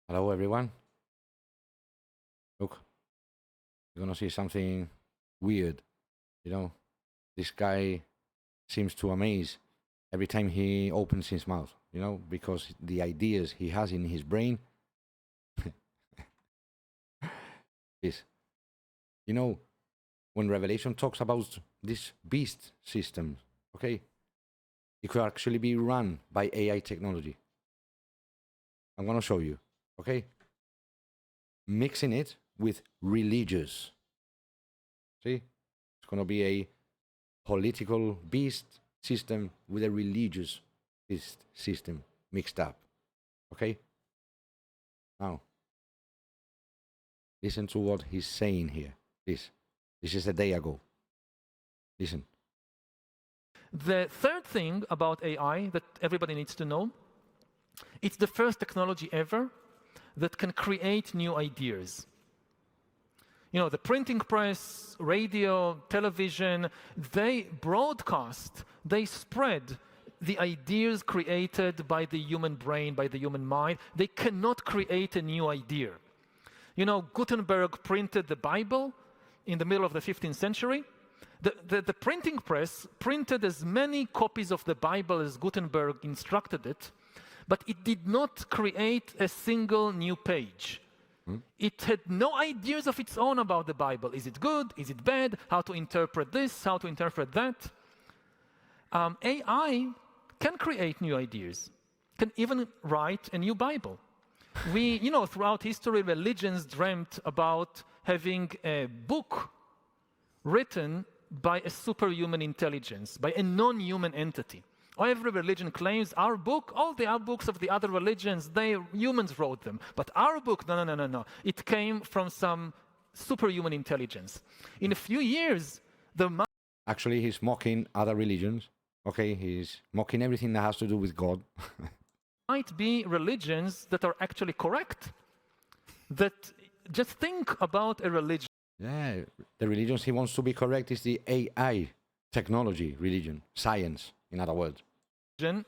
Hello, everyone. Look, you're gonna see something weird. You know, this guy seems to amaze every time he opens his mouth. Because the ideas he has in his brain is, you know, when Revelation talks about this beast system, okay, it could actually be run by AI technology. I'm gonna show you, okay, mixing it with religious. See, it's gonna be a political beast system with a religious beast system mixed up. Okay? Now, listen to what he's saying here. This is a day ago. Listen. The third thing about AI that everybody needs to know, it's the first technology ever that can create new ideas. You know, the printing press, radio, television, they broadcast, they spread the ideas created by the human brain, by the human mind. They cannot create a new idea. You know, Gutenberg printed the Bible in the middle of the 15th century. The printing press printed as many copies of the Bible as Gutenberg instructed it, but it did not create a single new page. It had no ideas of its own about the Bible. Is it good? Is it bad? How to interpret this? How to interpret that? AI can create new ideas, can even write a new Bible. Throughout history, religions dreamt about having a book written by a superhuman intelligence, by a non-human entity. Every religion claims our book, all the other books of the other religions, humans wrote them. But our book, no. It came from some superhuman intelligence. In a few years, Actually, he's mocking other religions. Okay, he's mocking everything that has to do with God. might be religions that are actually correct. That just think about a religion. Yeah, the religions he wants to be correct is the AI technology religion, science, in other words.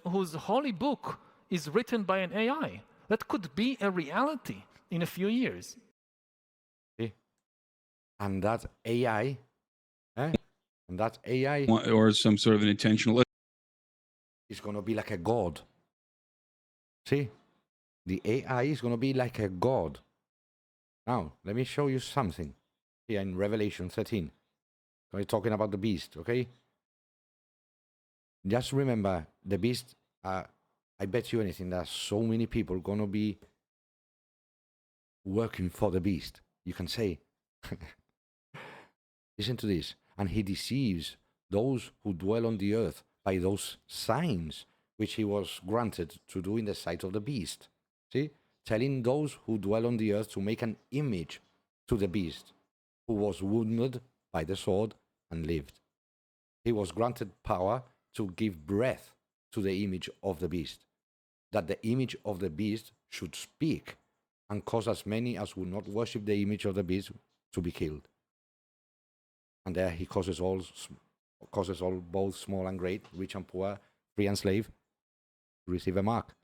Whose holy book is written by an AI. That could be a reality in a few years. See? And that AI, and that AI or some sort of an intentional is going to be like a god. See? The AI is going to be like a god. Now, let me show you something here in Revelation 13. We're talking about the beast, okay? Just remember, the beast, I bet you anything, there's so many people going to be working for the beast. You can say, listen to this. And he deceives those who dwell on the earth by those signs which he was granted to do in the sight of the beast. See? Telling those who dwell on the earth to make an image to the beast, who was wounded by the sword and lived. He was granted power to give breath to the image of the beast, that the image of the beast should speak and cause as many as would not worship the image of the beast to be killed. And there he causes all, both small and great, rich and poor, free and slave, to receive a mark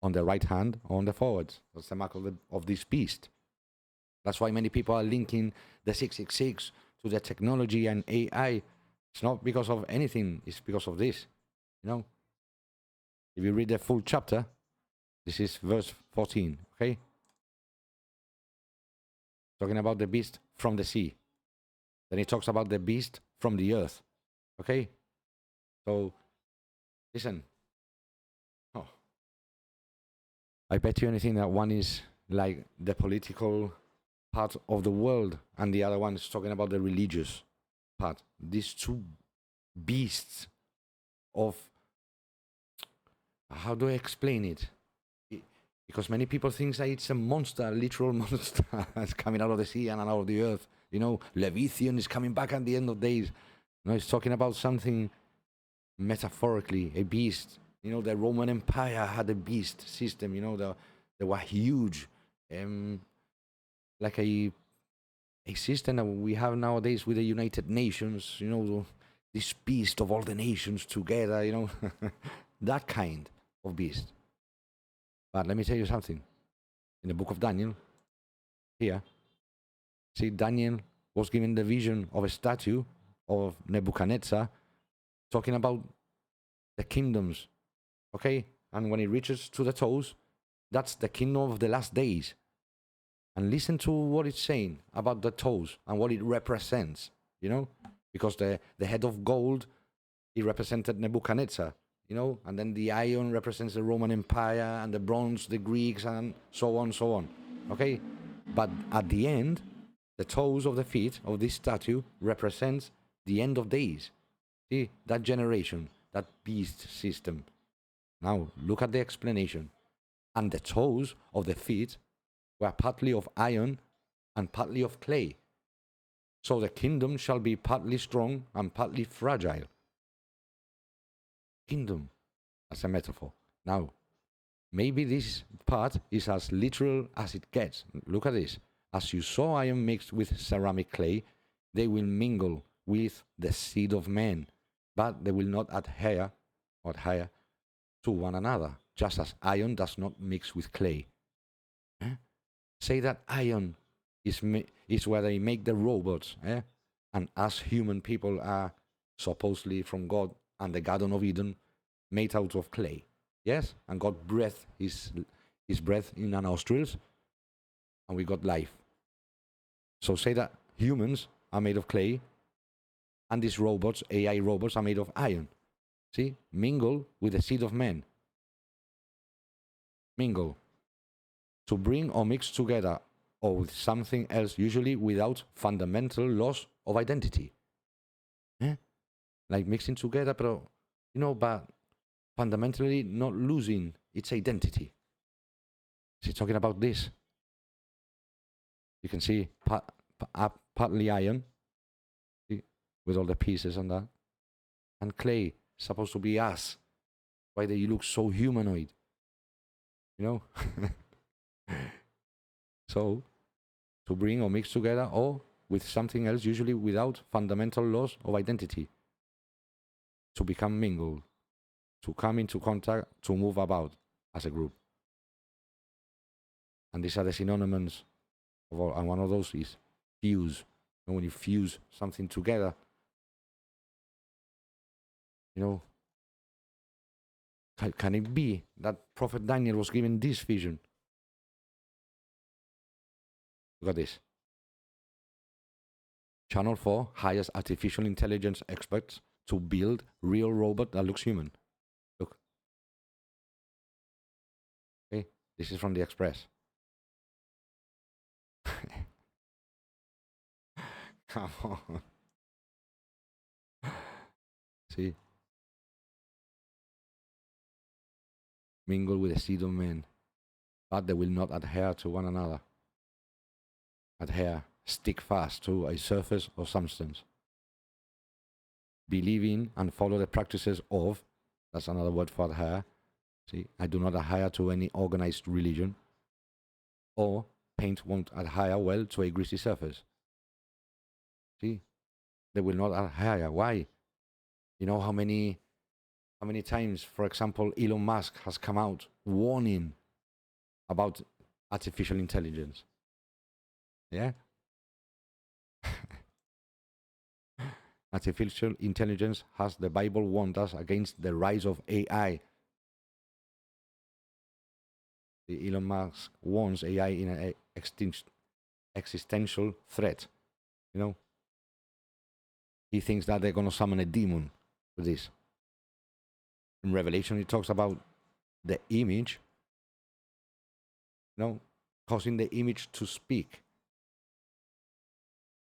on the right hand or on the forehead. That's the mark of this beast. That's why many people are linking the 666 to the technology and AI. It's not because of anything, it's because of this. If you read the full chapter, this is verse 14, okay? Talking about the beast from the sea. Then he talks about the beast from the earth, okay? So, listen. Oh. I bet you anything that one is like the political part of the world and the other one is talking about the religious part. These two beasts of, how do I explain it? Because many people think that it's a monster, a literal monster that's coming out of the sea and out of the earth. Leviathan is coming back at the end of days. No, it's talking about something metaphorically, a beast. The Roman Empire had a beast system. They were huge, like a system that we have nowadays with the United Nations. This beast of all the nations together. That kind of beast. But let me tell you something. in the book of Daniel, here, see, Daniel was given the vision of a statue of Nebuchadnezzar talking about the kingdoms, okay? And when it reaches to the toes, that's the kingdom of the last days. And listen to what it's saying about the toes and what it represents, you know? Because the head of gold, it represented Nebuchadnezzar, you know? And then the iron represents the Roman Empire, and the bronze, the Greeks, and so on, okay? But at the end, the toes of the feet of this statue represents the end of days. See, that generation, that beast system. Now, look at the explanation. And the toes of the feet were partly of iron and partly of clay. So the kingdom shall be partly strong and partly fragile. Kingdom as a metaphor. Now, maybe this part is as literal as it gets. Look at this. As you saw iron mixed with ceramic clay, they will mingle with the seed of men, but they will not adhere to one another, just as iron does not mix with clay. Say that iron is where they make the robots, and us human people are supposedly from God and the Garden of Eden made out of clay. Yes? And God breathed his breath in our nostrils, and we got life. So say that humans are made of clay, and these robots, AI robots, are made of iron. See? Mingle with the seed of men. Mingle. To bring or mix together, or with something else, usually without fundamental loss of identity. Like mixing together, but fundamentally not losing its identity. She's talking about this. You can see partly iron, see, with all the pieces on that, and clay, supposed to be us. Why do you look so humanoid? You know? So, to bring or mix together, or with something else, usually without fundamental loss of identity. To become mingled, to come into contact, to move about as a group. And these are the synonyms of all, and one of those is fuse. And when you fuse something together, can it be that Prophet Daniel was given this vision? Look at this. Channel 4 hires artificial intelligence experts to build real robot that looks human. Look. Okay, this is from the Express. Come on. See? Mingle with the seed of men, but they will not adhere to one another. Adhere, stick fast to a surface or substance. Believe in and follow the practices of, that's another word for adhere. See, I do not adhere to any organized religion, or paint won't adhere well to a greasy surface. See, they will not adhere. Why? You know how many times, for example, Elon Musk has come out warning about artificial intelligence? Yeah? Artificial intelligence has the Bible warned us against the rise of AI. Elon Musk warns AI in an existential threat. He thinks that they're going to summon a demon with this. In Revelation, it talks about the image, causing the image to speak.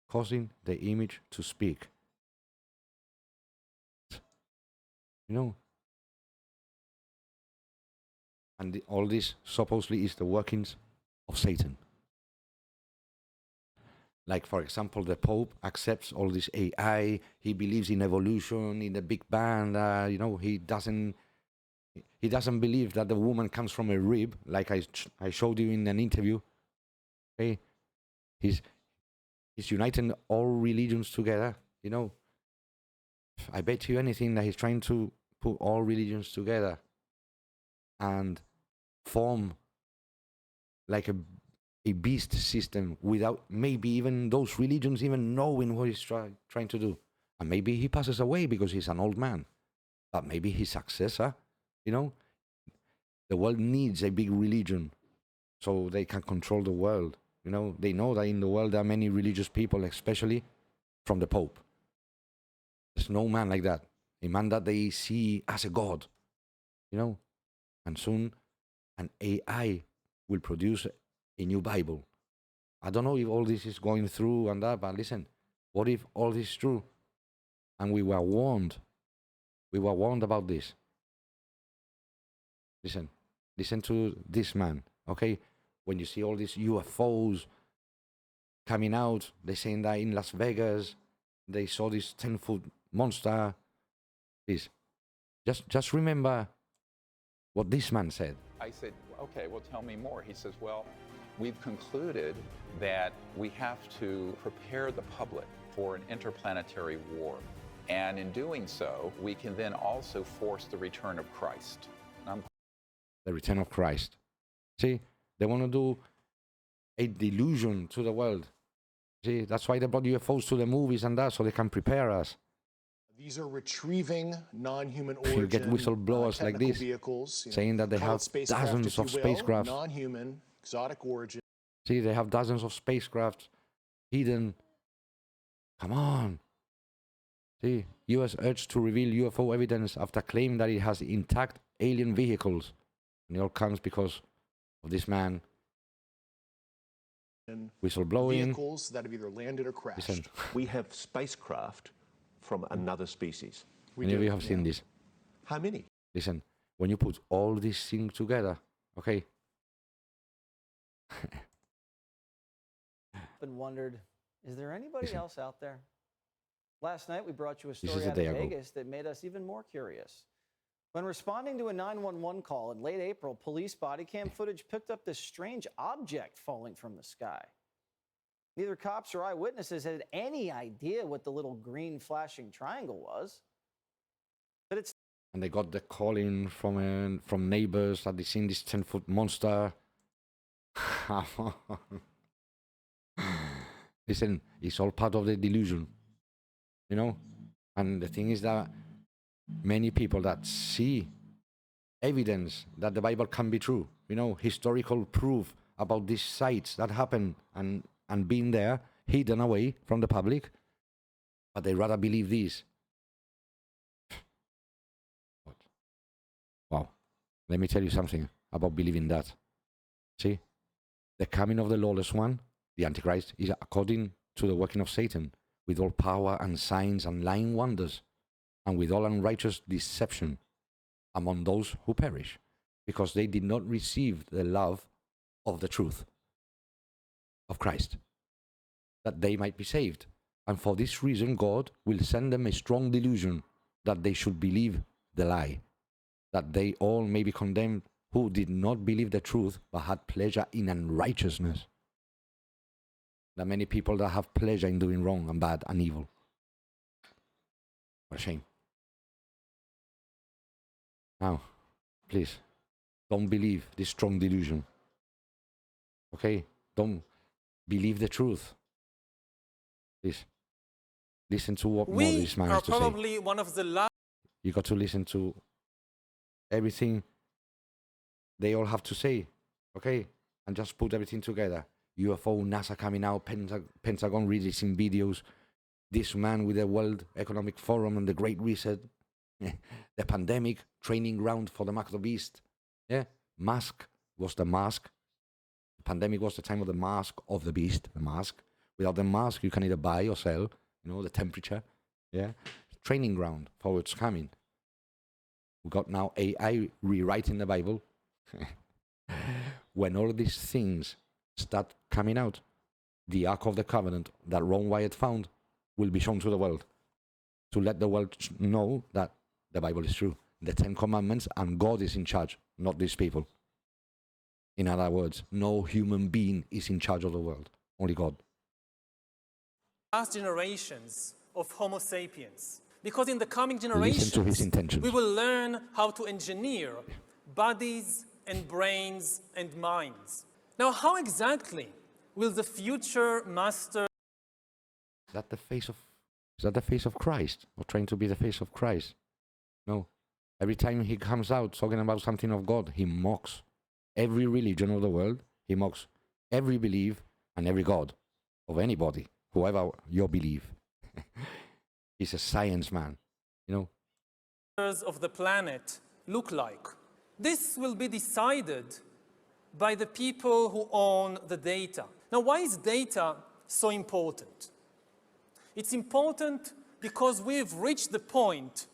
Causing the image to speak. And all this supposedly is the workings of Satan. Like, for example, the Pope accepts all this AI. He believes in evolution, in the Big Bang. He doesn't believe that the woman comes from a rib, like I showed you in an interview. Okay, he's uniting all religions together. I bet you anything that he's trying to put all religions together and form like a beast system without maybe even those religions even knowing what he's trying to do. And maybe he passes away because he's an old man. But maybe his successor, you know, the world needs a big religion so they can control the world. You know, they know that in the world there are many religious people, especially from the Pope. There's no man like that. A man that they see as a god, you know. And soon an AI will produce a new Bible. I don't know if all this is going through and that, but listen, what if all this is true? And we were warned. We were warned about this. Listen to this man, okay? When you see all these UFOs coming out, they're saying that in Las Vegas, they saw this 10-foot monster. Please, just remember what this man said. I said, okay, well, tell me more. He says, well, we've concluded that we have to prepare the public for an interplanetary war. And in doing so, we can then also force the return of Christ. The return of Christ. See, they want to do a delusion to the world. See, that's why they brought UFOs to the movies and that, so they can prepare us. These are retrieving non-human origin. You get whistleblowers like this, vehicles, saying that they have dozens of spacecrafts. Non-human, exotic origin. See, they have dozens of spacecrafts hidden. Come on. See, U.S. urged to reveal UFO evidence after claiming that it has intact alien vehicles. And it all comes because of this man whistleblowing. Vehicles that have either landed or crashed. Listen. We have spacecraft from another species. Many of you have seen this. How many? Listen, when you put all these things together, okay? And wondered, is there anybody else out there? Last night we brought you a story is a out day of ago. Vegas that made us even more curious. When responding to a 911 call in late April, police body cam footage picked up this strange object falling from the sky. Neither cops or eyewitnesses had any idea what the little green flashing triangle was. But it's And they got the call in from neighbors that they seen this 10-foot monster. Listen, it's all part of the delusion, you know? And the thing is that many people that see evidence that the Bible can be true, you know, historical proof about these sites that happen and being there, hidden away from the public, but they rather believe this. Wow. Let me tell you something about believing that. See, the coming of the lawless one, the Antichrist, is according to the working of Satan, with all power and signs and lying wonders, and with all unrighteous deception among those who perish, because they did not receive the love of the truth of Christ, that they might be saved. And for this reason, God will send them a strong delusion that they should believe the lie, that they all may be condemned who did not believe the truth, but had pleasure in unrighteousness. There are many people that have pleasure in doing wrong and bad and evil. What a shame. Now, please, don't believe this strong delusion. Okay? Don't believe the truth. Please, listen to what more this man has to say. We are probably one of the last. You got to listen to everything they all have to say, okay? And just put everything together. UFO, NASA coming out, Pentagon releasing videos, this man with the World Economic Forum and the Great Reset, the pandemic, training ground for the mark of the beast. Yeah, mask was the mask. The pandemic was the time of the mask of the beast, the mask. Without the mask, you can either buy or sell, you know, the temperature. Yeah, training ground for what's coming. We got now AI rewriting the Bible. When all these things start coming out, the Ark of the Covenant that Ron Wyatt found will be shown to the world, to let the world know that the Bible is true, the 10 Commandments, and God is in charge, not these people. In other words, no human being is in charge of the world, only God. Last generations of Homo sapiens. Because in the coming Listen to his generations, intentions. we will learn how to engineer bodies and brains and minds. Now, how exactly will the future master Is that the face of, is that the face of Christ? Or trying to be the face of Christ? No. Every time he comes out talking about something of God, he mocks every religion of the world. He mocks every belief and every God of anybody, whoever you believe. He's a science man, you know. of the planet look like? This will be decided by the people who own the data. Now, why is data so important? It's important because we've reached the point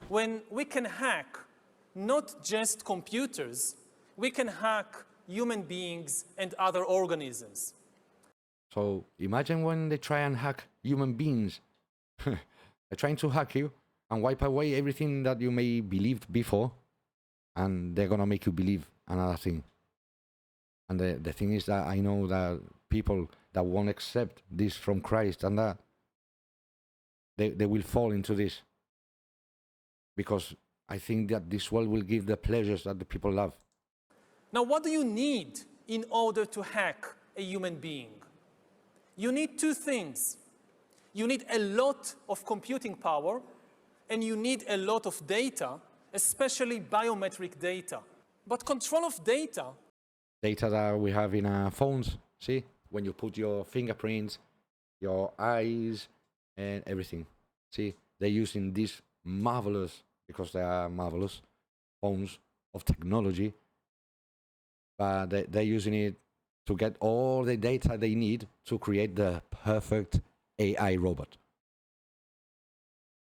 when we can hack not just computers, we can hack human beings and other organisms. So imagine when they try and hack human beings. They're trying to hack you and wipe away everything that you may believed before, and they're gonna make you believe another thing. And the thing is that I know that people that won't accept this from Christ, and that they will fall into this, because I think that this world will give the pleasures that the people love. Now, what do you need in order to hack a human being? You need two things. You need a lot of computing power, and you need a lot of data, especially biometric data. But control of data That we have in our phones, see? When you put your fingerprints, your eyes, and everything. See? They're using these marvelous, because they are marvelous, phones of technology, but they're using it to get all the data they need to create the perfect AI robot.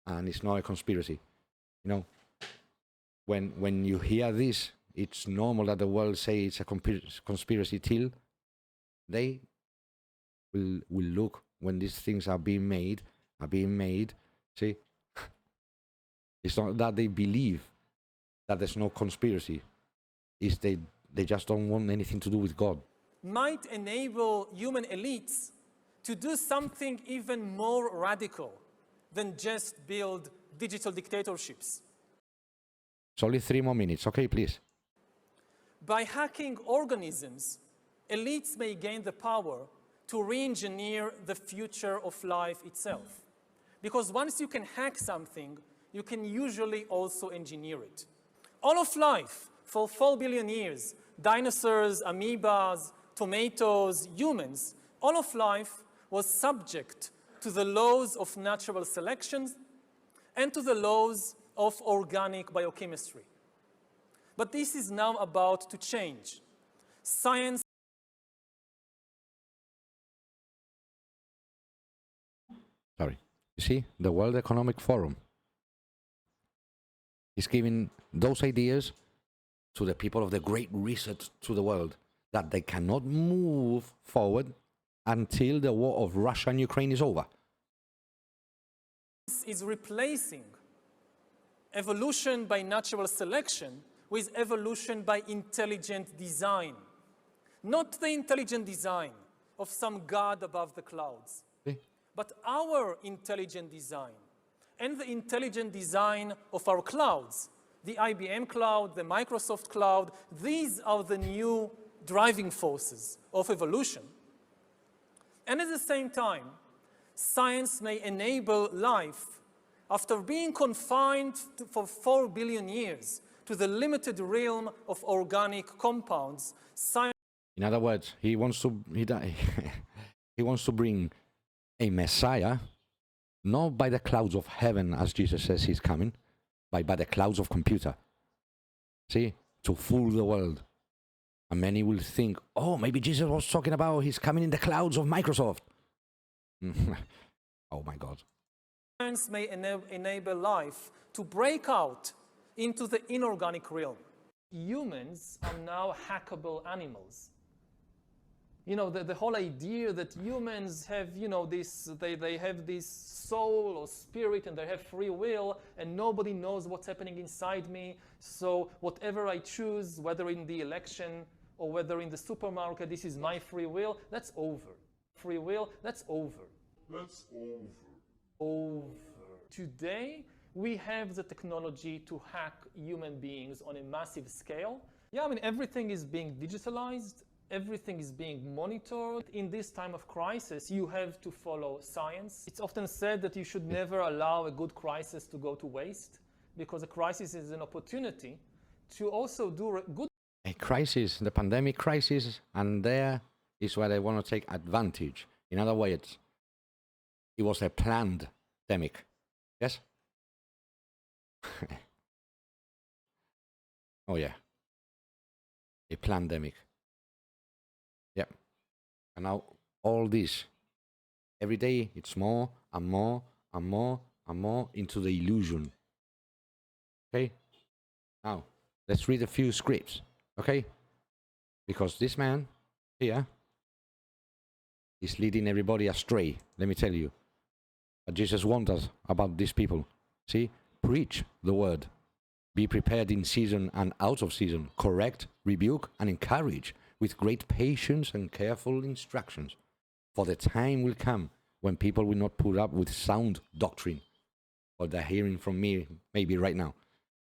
And it's not a conspiracy. You know, when you hear this, it's normal that the world say it's a conspiracy till they will look when these things are being made. See, it's not that they believe that there's no conspiracy. It's they just don't want anything to do with God. might enable human elites to do something even more radical than just build digital dictatorships. It's only 3 more minutes. Okay, please. By hacking organisms, elites may gain the power to re-engineer the future of life itself. Because once you can hack something, you can usually also engineer it. All of life, for 4 billion years, dinosaurs, amoebas, tomatoes, humans, all of life was subject to the laws of natural selection and to the laws of organic biochemistry. But this is now about to change. Science Sorry. You see, the World Economic Forum is giving those ideas to the people of the Great Reset to the world, that they cannot move forward until the war of Russia and Ukraine is over. is replacing evolution by natural selection with evolution by intelligent design. Not the intelligent design of some god above the clouds, but our intelligent design and the intelligent design of our clouds. The IBM cloud, the Microsoft cloud, these are the new driving forces of evolution. And at the same time, science may enable life, after being confined for 4 billion years to the limited realm of organic compounds. Science In other words, he wants to bring a Messiah, not by the clouds of heaven, as Jesus says he's coming, but by the clouds of computer. See, to fool the world. And many will think, oh, maybe Jesus was talking about he's coming in the clouds of Microsoft. Oh my God. Science may enable life to break out into the inorganic realm. Humans are now hackable animals. You know, the whole idea that humans have, you know, they have this soul or spirit and they have free will and nobody knows what's happening inside me. So whatever I choose, whether in the election or whether in the supermarket, this is my free will, that's over. Free will, that's over. That's over. Over. Today, we have the technology to hack human beings on a massive scale. Yeah, I mean, everything is being digitalized. everything is being monitored. In this time of crisis, you have to follow science. It's often said that you should never allow a good crisis to go to waste, because a crisis is an opportunity to also do good. A crisis, the pandemic crisis, and there is where they want to take advantage. In other words, it was a planned pandemic. Yes? Oh yeah. A pandemic. Yep. And now all this, every day it's more and more and more and more into the illusion. Okay? Now, let's read a few scripts. Okay? Because this man here is leading everybody astray, let me tell you. But Jesus warned us about these people. See? Preach the word. Be prepared in season and out of season. Correct, rebuke, and encourage with great patience and careful instructions. For the time will come when people will not put up with sound doctrine, what they're hearing from me maybe right now.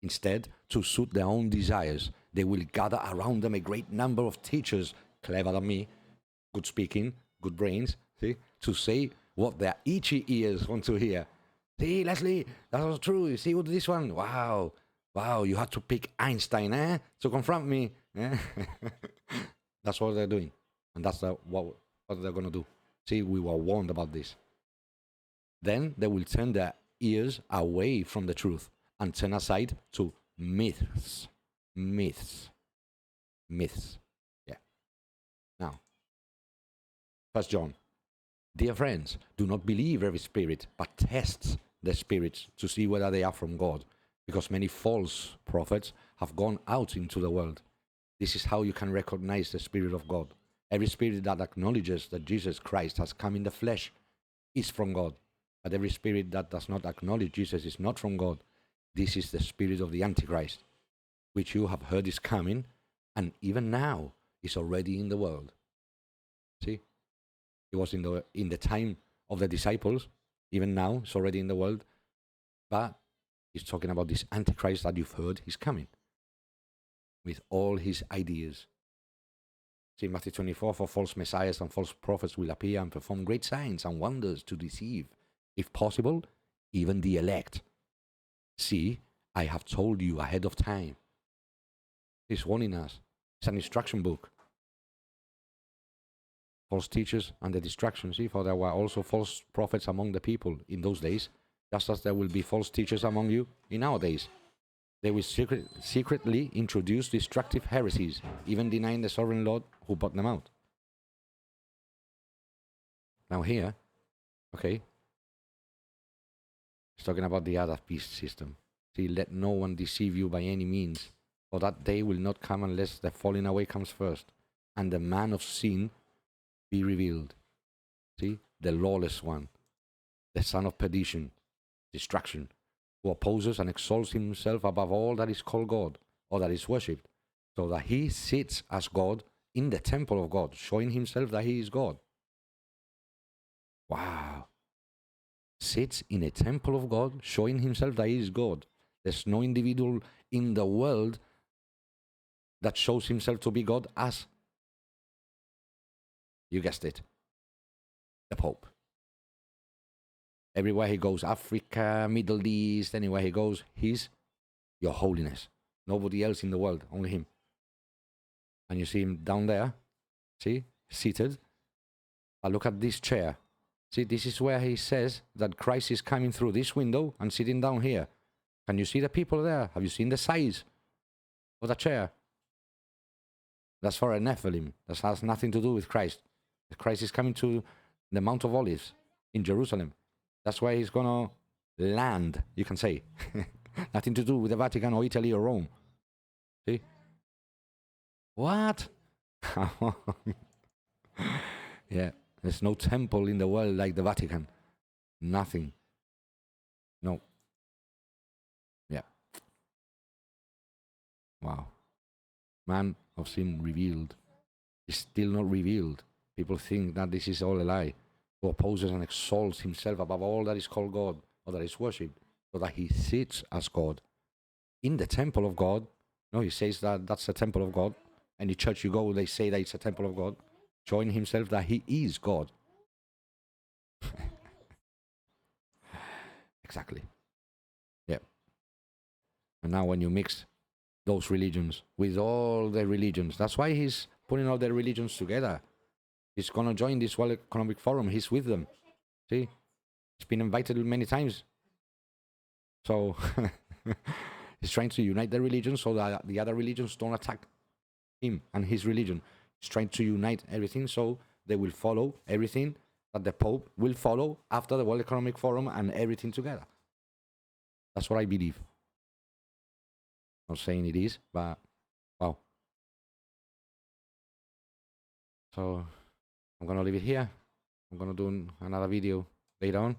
Instead, to suit their own desires, they will gather around them a great number of teachers, clever than me, good speaking, good brains, see, to say what their itchy ears want to hear. See, Leslie, that was true. You see what this one? Wow, you had to pick Einstein, to confront me. That's what they're doing. And that's what they're going to do. See, we were warned about this. Then they will turn their ears away from the truth and turn aside to myths. Myths. Yeah. Now, 1 John. Dear friends, do not believe every spirit, but test the spirits to see whether they are from God, because many false prophets have gone out into the world. This is how you can recognize the Spirit of God. Every spirit that acknowledges that Jesus Christ has come in the flesh is from God, but every spirit that does not acknowledge Jesus is not from God. This is the spirit of the Antichrist, which you have heard is coming, and even now is already in the world. See? It was in the time of the disciples. Even now, it's already in the world. But he's talking about this Antichrist that you've heard is coming with all his ideas. See, Matthew 24, for false messiahs and false prophets will appear and perform great signs and wonders to deceive, if possible, even the elect. See, I have told you ahead of time. He's warning us. It's an instruction book. False teachers and the destruction. See, for there were also false prophets among the people in those days, just as there will be false teachers among you in our days. They will secretly introduce destructive heresies, even denying the sovereign Lord who brought them out. Now here, okay, it's talking about the other beast system. See, let no one deceive you by any means, for that day will not come unless the falling away comes first, and the man of sin be revealed. See, the lawless one, the son of perdition, destruction, who opposes and exalts himself above all that is called God or that is worshipped, so that he sits as God in the temple of God, showing himself that he is God. Wow. Sits in a temple of God, showing himself that he is God. There's no individual in the world that shows himself to be God as, you guessed it, the Pope. Everywhere he goes, Africa, Middle East, anywhere he goes, he's Your Holiness. Nobody else in the world, only him. And you see him down there, see, seated. But look at this chair. See, this is where he says that Christ is coming through this window and sitting down here. Can you see the people there? Have you seen the size of the chair? That's for a Nephilim. That has nothing to do with Christ. Christ is coming to the Mount of Olives in Jerusalem. That's where he's going to land, you can say. Nothing to do with the Vatican or Italy or Rome. See? What? Yeah, there's no temple in the world like the Vatican. Nothing. No. Yeah. Wow. Man of sin revealed is still not revealed. People think that this is all a lie. Who opposes and exalts himself above all that is called God or that is worshipped, so that he sits as God in the temple of God. No, he says that that's the temple of God. any church you go, they say that it's a temple of God, showing himself that he is God. Exactly. Yeah. And now when you mix those religions with all the religions, that's why he's putting all the religions together. He's going to join this World Economic Forum. He's with them. See? He's been invited many times. So he's trying to unite the religions so that the other religions don't attack him and his religion. He's trying to unite everything so they will follow everything that the Pope will follow after the World Economic Forum and everything together. That's what I believe. Not saying it is, but wow. So I'm going to leave it here. I'm going to do another video later on.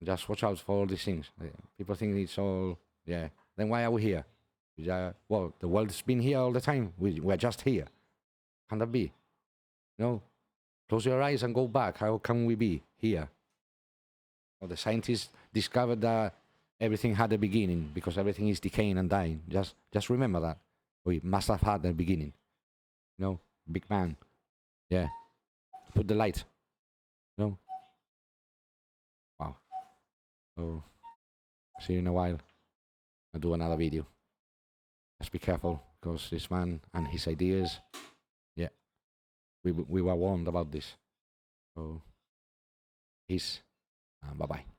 Just watch out for all these things. People think it's all, yeah. Then why are we here? Well, the world's been here all the time. We're just here. Can that be? No. Close your eyes and go back. How can we be here? Well, the scientists discovered that everything had a beginning because everything is decaying and dying. Just remember that. We must have had a beginning. Big Bang. Yeah. Put the light. Wow. So, see you in a while. I'll do another video. Just be careful because this man and his ideas, yeah, we were warned about this. So, peace and bye-bye.